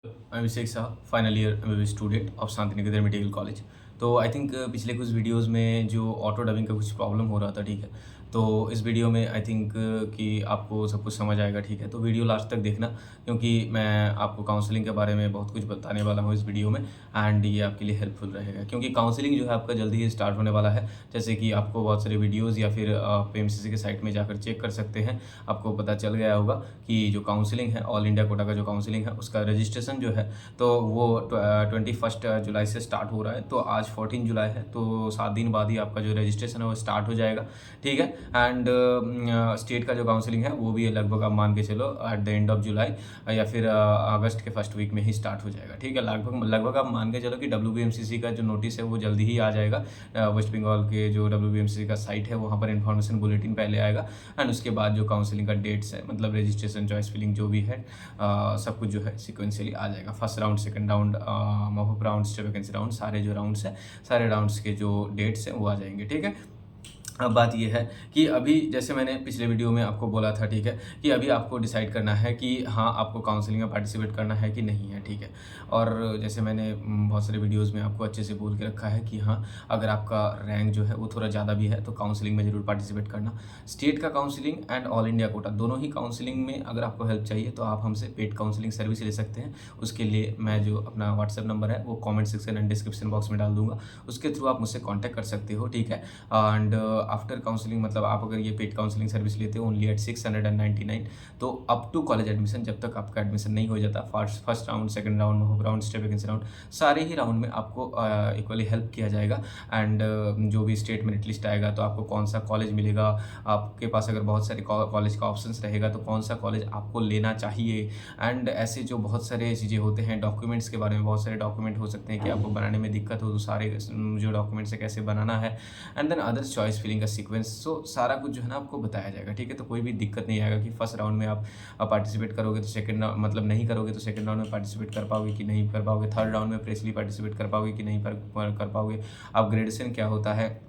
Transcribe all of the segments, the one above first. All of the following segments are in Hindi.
Abhishek Shah, final year MBBS student of Shanti Niketan medical college. तो आई थिंक पिछले कुछ वीडियोज़ में जो ऑटो डबिंग का कुछ प्रॉब्लम हो रहा था, ठीक है? तो इस वीडियो में आई थिंक कि आपको सब कुछ समझ आएगा, ठीक है? तो वीडियो लास्ट तक देखना, क्योंकि मैं आपको काउंसलिंग के बारे में बहुत कुछ बताने वाला हूँ इस वीडियो में एंड ये आपके लिए हेल्पफुल रहेगा, क्योंकि काउंसलिंग जो है आपका जल्दी ही स्टार्ट होने वाला है। जैसे कि आपको बहुत सारे वीडियोज़ या फिर आप एमसीसी के साइट में जाकर चेक कर सकते हैं। आपको पता चल गया होगा कि जो काउंसलिंग है, ऑल इंडिया कोटा का जो काउंसलिंग है, उसका रजिस्ट्रेशन जो है तो वो 21 जुलाई से स्टार्ट हो रहा है। तो आज 14 जुलाई है, तो 7 दिन बाद ही आपका जो रजिस्ट्रेशन है वो स्टार्ट हो जाएगा, ठीक है? एंड स्टेट का जो काउंसलिंग है वो भी लगभग आप मान के चलो at the end of July या फिर अगस्त के फर्स्ट वीक में ही स्टार्ट हो जाएगा, ठीक है? लगभग लगभग आप मान के चलो कि डब्ल्यूबीएमसीसी का जो नोटिस है वो जल्दी ही आ जाएगा। वेस्ट बंगाल के जो डब्ल्यूबीएमसीसी का साइट है वहाँ पर इन्फॉर्मेशन बुलेटिन पहले आएगा एंड उसके बाद जो काउंसलिंग का डेट्स है, मतलब रजिस्ट्रेशन, चॉइस फिलिंग जो भी है, सब कुछ जो है सिक्वेंशियली आ जाएगा। First round, second round, mop up round, step vacancy round, सारे जो राउंड्स हैं, सारे राउंड्स के जो डेट्स हैं वो आ जाएंगे, ठीक है? अब बात ये है कि अभी जैसे मैंने पिछले वीडियो में आपको बोला था, ठीक है, कि अभी आपको डिसाइड करना है कि हाँ, आपको काउंसलिंग में पार्टिसिपेट करना है कि नहीं है, ठीक है? और जैसे मैंने बहुत सारे वीडियोज़ में आपको अच्छे से बोल के रखा है कि हाँ, अगर आपका रैंक जो है वो थोड़ा ज़्यादा भी है तो काउंसलिंग में ज़रूर पार्टिसिपेट करना। स्टेट का counselling and all India quota दोनों ही काउंसलिंग में अगर आपको हेल्प चाहिए तो आप हमसे पेड काउंसलिंग सर्विस ले सकते हैं। उसके लिए मैं जो अपना व्हाट्सएप नंबर है वो comment section and description box में डाल दूँगा। उसके थ्रू आप मुझसे कॉन्टैक्ट कर सकते हो, ठीक है? एंड आफ्टर काउंसलिंग, मतलब आप अगर ये पेड काउंसलिंग सर्विस लेते हो ओनली एट 699, तो अप टू कॉलेज एडमिशन, जब तक आपका एडमिशन नहीं हो जाता, first round, second round, hope round, step vacancy round, सारे ही राउंड में आपको इक्वली हेल्प किया जाएगा। एंड जो भी स्टेट मेरिट लिस्ट आएगा तो आपको कौन सा कॉलेज मिलेगा, आपके पास अगर बहुत सारे कॉलेज का ऑप्शंस रहेगा तो कौन सा कॉलेज आपको लेना चाहिए। एंड ऐसे जो बहुत सारे चीज़ें होते हैं, डॉक्यूमेंट्स के बारे में बहुत सारे डॉक्यूमेंट हो सकते हैं कि आपको बनाने में दिक्कत हो, तो सारे जो डॉक्यूमेंट्स है कैसे बनाना है, and then others choice filling का सीक्वेंस। सो सारा कुछ जो है ना आपको बताया जाएगा, ठीक है? तो कोई भी दिक्कत नहीं आएगा कि फर्स्ट राउंड में आप पार्टिसिपेट करोगे तो सेकंड राउंड, मतलब नहीं करोगे तो सेकंड राउंड में पार्टिसिपेट कर पाओगे कि नहीं कर पाओगे, थर्ड राउंड में प्रेसली पार्टिसिपेट कर पाओगे कि नहीं कर पाओगे, अपग्रेडेशन क्या होता है,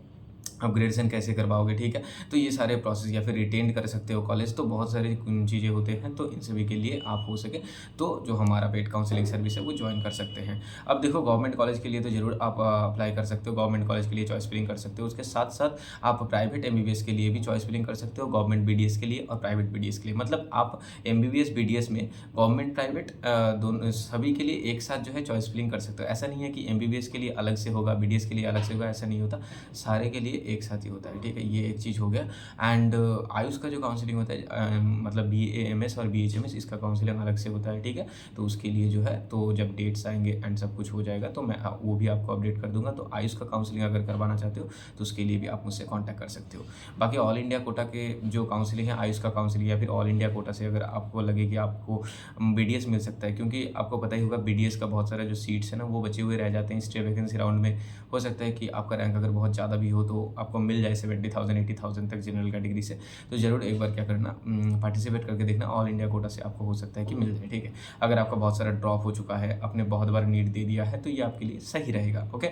अपग्रेडेशन कैसे कर पाओगे, ठीक है? तो ये सारे प्रोसेस, या फिर रिटेन कर सकते हो कॉलेज, तो बहुत सारी चीज़ें होते हैं। तो इन सभी के लिए आप हो सके तो जो हमारा पेड काउंसलिंग सर्विस है वो ज्वाइन कर सकते हैं। अब देखो, गवर्नमेंट कॉलेज के लिए तो ज़रूर आप अप्लाई कर सकते हो, गवर्नमेंट कॉलेज के लिए चॉइस फिलिंग कर सकते हो। उसके साथ-साथ आप प्राइवेट एमबीबीएस के लिए भी चॉइस फिलिंग कर सकते हो, गवर्नमेंट बीडीएस के लिए और प्राइवेट बीडीएस के लिए। मतलब आप एमबीबीएस, बीडीएस में गवर्नमेंट, प्राइवेट दोनों सभी के लिए एक साथ जो है चॉइस फिलिंग कर सकते हो। ऐसा नहीं है कि एमबीबीएस के लिए अलग से होगा, बीडीएस के लिए अलग से होगा, ऐसा नहीं होता। सारे के लिए एक साथ ही होता है, ठीक है? ये एक चीज़ हो गया। एंड आयुष का जो काउंसलिंग होता है, मतलब बीएएमएस और बीएचएमएस, इसका काउंसलिंग अलग से होता है, ठीक है? तो उसके लिए जो है, तो जब डेट्स आएँगे एंड सब कुछ हो जाएगा तो मैं वो भी आपको अपडेट कर दूँगा। तो आयुष का काउंसलिंग अगर करवाना चाहते हो तो उसके लिए भी आप मुझसे कॉन्टैक्ट कर सकते हो। बाकी ऑल इंडिया कोटा के जो काउंसलिंग है, आयुष का काउंसलिंग या फिर ऑल इंडिया कोटा से अगर आपको लगे कि आपको बीडीएस मिल सकता है, क्योंकि आपको पता ही होगा बीडीएस का बहुत सारा जो सीट्स है ना वो बचे हुए रह जाते हैं स्टेट वैकेंसी राउंड में। हो सकता है कि आपका रैंक अगर बहुत ज़्यादा भी हो तो आपको मिल जाए 70,000 80,000 तक जनरल कैटेगरी से। तो ज़रूर एक बार क्या करना, पार्टिसिपेट करके देखना, ऑल इंडिया कोटा से आपको हो सकता है कि मिल जाए, ठीक है? अगर आपका बहुत सारा ड्रॉप हो चुका है, आपने बहुत बार नीट दे दिया है, तो ये आपके लिए सही रहेगा, ओके?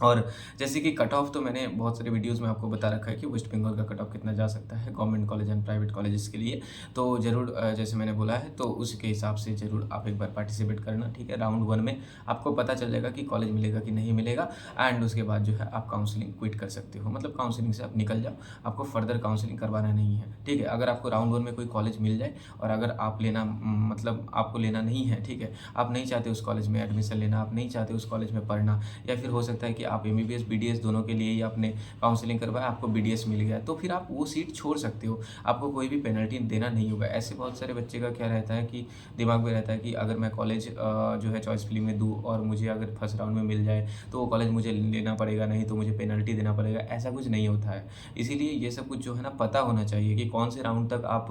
और जैसे कि कट ऑफ, तो मैंने बहुत सारे वीडियोज़ में आपको बता रखा है कि वेस्ट बंगाल का कट ऑफ कितना जा सकता है government college and private colleges के लिए। तो ज़रूर जैसे मैंने बोला है तो उसी के हिसाब से ज़रूर आप एक बार पार्टिसिपेट करना, ठीक है? राउंड 1 में आपको पता चल जाएगा कि कॉलेज मिलेगा कि नहीं मिलेगा। एंड उसके बाद जो है आप काउंसलिंग क्विट कर सकते हो, मतलब काउंसलिंग से आप निकल जाओ, आपको फर्दर काउंसलिंग करवाना नहीं है, ठीक है? अगर आपको राउंड 1 में कोई कॉलेज मिल जाए और अगर आप लेना, मतलब आपको लेना नहीं है, ठीक है? आप नहीं चाहते उस कॉलेज में एडमिशन लेना, आप नहीं चाहते उस कॉलेज में पढ़ना, या फिर हो सकता है कि आप एमबीबीएस, बीडीएस दोनों के लिए ही आपने काउंसलिंग करवाया, आपको बीडीएस मिल गया, तो फिर आप वो सीट छोड़ सकते हो, आपको कोई भी पेनल्टी देना नहीं होगा। ऐसे बहुत सारे बच्चे का क्या रहता है कि दिमाग में रहता है कि अगर मैं कॉलेज जो है चॉइस फिलिंग में दूँ और मुझे अगर फर्स्ट राउंड में मिल जाए तो वो कॉलेज मुझे लेना पड़ेगा, नहीं तो मुझे पेनल्टी देना पड़ेगा। ऐसा कुछ नहीं होता है। इसीलिए ये सब कुछ जो है ना पता होना चाहिए कि कौन से राउंड तक आप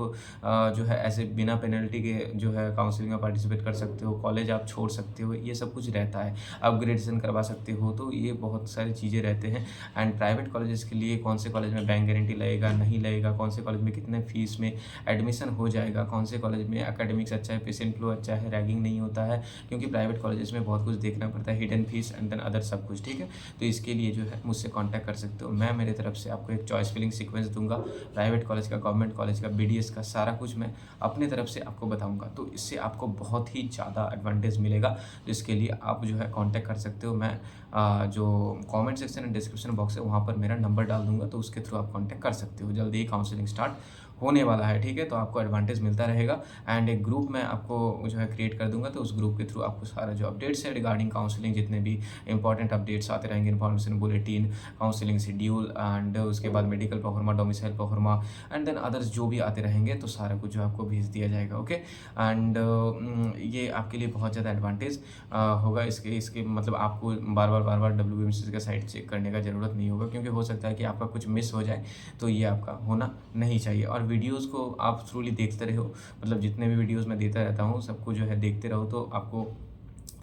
जो है ऐसे बिना पेनल्टी के जो है काउंसलिंग में पार्टिसिपेट कर सकते हो, कॉलेज आप छोड़ सकते हो, ये सब कुछ रहता है। अपग्रेडेशन करवा सकते हो, तो ये बहुत सारी चीज़ें रहते हैं। एंड प्राइवेट कॉलेजेस के लिए कौन से कॉलेज में बैंक गारंटी लगेगा, नहीं लगेगा, कौन से कॉलेज में कितने फीस में एडमिशन हो जाएगा, कौन से कॉलेज में एकेडमिक्स अच्छा है, पेशेंट फ्लो अच्छा है, रैगिंग नहीं होता है, क्योंकि प्राइवेट कॉलेजेस में बहुत कुछ देखना पड़ता है, hidden fees and then other सब कुछ, ठीक है। तो इसके लिए जो है मुझसे कॉन्टैक्ट कर सकते हो। मैं मेरे तरफ से आपको एक चॉइस फिलिंग सीक्वेंस दूंगा, प्राइवेट कॉलेज का, गवर्नमेंट कॉलेज का, BDS का, सारा कुछ मैं अपनी तरफ से आपको बताऊंगा। तो इससे आपको बहुत ही ज़्यादा एडवांटेज मिलेगा। तो इसके लिए आप जो है कॉन्टैक्ट कर सकते हो। मैं जो comment section and description box है वहाँ पर मेरा नंबर डाल दूंगा, तो उसके थ्रू आप कॉन्टैक्ट कर सकते हो। जल्दी ही काउंसलिंग स्टार्ट होने वाला है, ठीक है। तो आपको एडवांटेज मिलता रहेगा। एंड एक ग्रुप मैं आपको जो है क्रिएट कर दूंगा, तो उस ग्रुप के थ्रू आपको सारा जो अपडेट्स है रिगार्डिंग काउंसलिंग, जितने भी इंपॉर्टेंट अपडेट्स आते रहेंगे, information bulletin, counselling schedule and उसके बाद medical proforma, domicile proforma and then others जो भी आते रहेंगे, तो सारा कुछ जो आपको भेज दिया जाएगा, ओके। एंड ये आपके लिए बहुत ज़्यादा एडवांटेज होगा। इसके मतलब आपको बार बार WBMC का साइट चेक करने का ज़रूरत नहीं होगा, क्योंकि हो सकता है कि आपका कुछ मिस हो जाए, तो ये आपका होना नहीं चाहिए। और वीडियोज़ को आप थ्रूली देखते रहो, मतलब जितने भी वीडियोज़ मैं देता रहता हूँ सबको जो है देखते रहो, तो आपको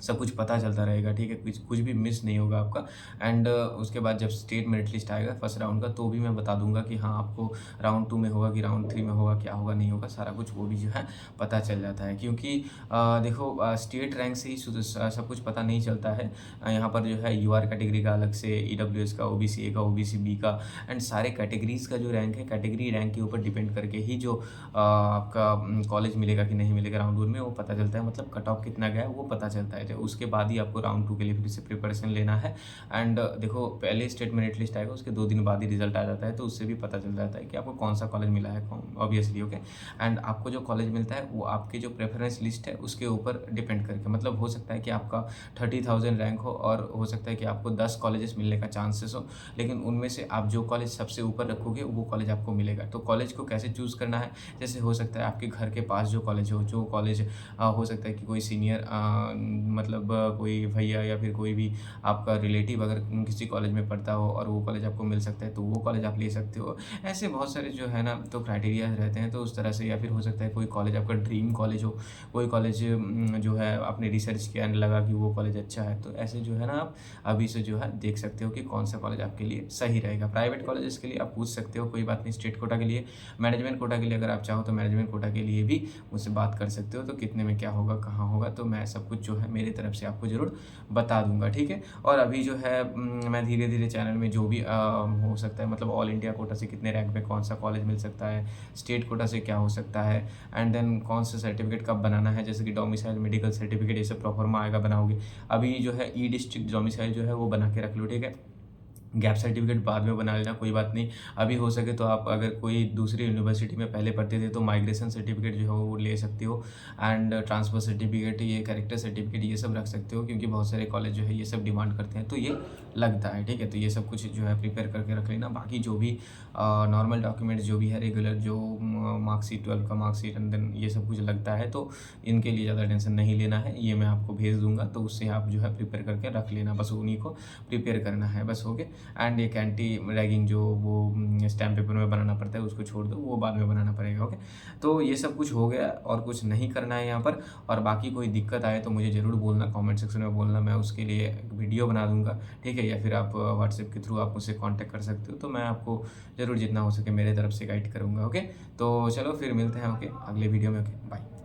सब कुछ पता चलता रहेगा, ठीक है। कुछ भी मिस नहीं होगा आपका। एंड उसके बाद जब स्टेट मेरिट लिस्ट आएगा फर्स्ट राउंड का, तो भी मैं बता दूंगा कि हाँ आपको राउंड 2 में होगा कि राउंड 3 में होगा, क्या होगा नहीं होगा, सारा कुछ वो भी जो है पता चल जाता है। क्योंकि देखो स्टेट रैंक से ही सब कुछ पता नहीं चलता है। यहाँ पर जो है UR कैटेगरी का अलग से, EWS का, OBC A का, OBC B का, एंड सारे कैटेगरीज का जो रैंक है, कैटेगरी रैंक के ऊपर डिपेंड करके ही जो आपका कॉलेज मिलेगा कि नहीं मिलेगा राउंड 1 में, वो पता चलता है। मतलब कट ऑफ कितना गया है वो पता चलता है। उसके बाद ही आपको राउंड 2 के लिए फिर से प्रिपरेशन लेना है। एंड देखो पहले स्टेट मेरिट लिस्ट आएगा, उसके 2 दिन बाद ही रिजल्ट आ जाता है, तो उससे भी पता चल जाता है कि आपको कौन सा कॉलेज मिला है, ऑब्वियसली, ओके। एंड आपको जो कॉलेज मिलता है वो आपके जो प्रेफरेंस लिस्ट है उसके ऊपर डिपेंड करके, मतलब हो सकता है कि आपका 30,000 रैंक हो और हो सकता है कि आपको 10 कॉलेजेस मिलने का चांसेस हो, लेकिन उनमें से आप जो कॉलेज सबसे ऊपर रखोगे वो कॉलेज आपको मिलेगा। तो कॉलेज को कैसे चूज़ करना है, जैसे हो सकता है आपके घर के पास जो कॉलेज हो, जो कॉलेज हो सकता है कि कोई सीनियर मतलब कोई भैया या फिर कोई भी आपका रिलेटिव अगर किसी कॉलेज में पढ़ता हो और वो कॉलेज आपको मिल सकता है, तो वो कॉलेज आप ले सकते हो। ऐसे बहुत सारे जो है ना तो क्राइटेरिया रहते हैं, तो उस तरह से। या फिर हो सकता है कोई कॉलेज आपका ड्रीम कॉलेज हो, कोई कॉलेज जो है आपने रिसर्च किया एंड लगा कि वो कॉलेज अच्छा है, तो ऐसे जो है ना आप अभी से जो है देख सकते हो कि कौन सा कॉलेज आपके लिए सही रहेगा। प्राइवेट कॉलेजेस के लिए आप पूछ सकते हो, कोई बात नहीं। स्टेट कोटा के लिए, मैनेजमेंट कोटा के लिए अगर आप चाहो तो मैनेजमेंट कोटा के लिए भी मुझसे बात कर सकते हो, तो कितने में क्या होगा, कहाँ होगा, तो मैं सब कुछ जो है मेरी तरफ से आपको ज़रूर बता दूंगा, ठीक है। और अभी जो है मैं धीरे धीरे चैनल में जो भी हो सकता है, मतलब ऑल इंडिया कोटा से कितने रैंक में कौन सा कॉलेज मिल सकता है, स्टेट कोटा से क्या हो सकता है, एंड देन कौन सा सर्टिफिकेट कब बनाना है, जैसे कि डोमिसाइल, मेडिकल सर्टिफिकेट, ये सब प्रोफार्मा आएगा बनाओगे। अभी जो है डिस्ट्रिक्ट डोमिसाइल जो है वो बना के रख लो, ठीक है। गैप सर्टिफिकेट बाद में बना लेना, कोई बात नहीं। अभी हो सके तो आप अगर कोई दूसरी यूनिवर्सिटी में पहले पढ़ते थे तो माइग्रेशन सर्टिफिकेट जो है वो ले सकते हो, एंड ट्रांसफ़र सर्टिफिकेट, ये कैरेक्टर सर्टिफिकेट, ये सब रख सकते हो, क्योंकि बहुत सारे कॉलेज जो है ये सब डिमांड करते हैं, तो ये लगता है, ठीक है। तो ये सब कुछ जो है प्रिपेयर करके रख लेना। बाकी जो भी नॉर्मल डॉक्यूमेंट्स जो भी है रेगुलर, जो मार्कशीट, 12 का मार्कशीट एंड देन ये सब कुछ लगता है, तो इनके लिए ज़्यादा टेंशन नहीं लेना है, ये मैं आपको भेज दूंगा, तो उससे आप जो है प्रिपेयर करके रख लेना, बस उन्हीं को प्रिपेयर करना है, बस हो गया। एंड एक एंटी रैगिंग जो वो स्टैम्प पेपर में बनाना पड़ता है, उसको छोड़ दो, वो बाद में बनाना पड़ेगा, ओके। तो ये सब कुछ हो गया और कुछ नहीं करना है यहाँ पर। और बाकी कोई दिक्कत आए तो मुझे ज़रूर बोलना, कमेंट सेक्शन में बोलना, मैं उसके लिए एक वीडियो बना दूंगा, ठीक है। या फिर आप व्हाट्सएप के थ्रू आप मुझसे कॉन्टैक्ट कर सकते हो, तो मैं आपको ज़रूर जितना हो सके मेरे तरफ से गाइड करूँगा, ओके। तो चलो फिर मिलते हैं, ओके, अगले वीडियो में, ओके, बाय।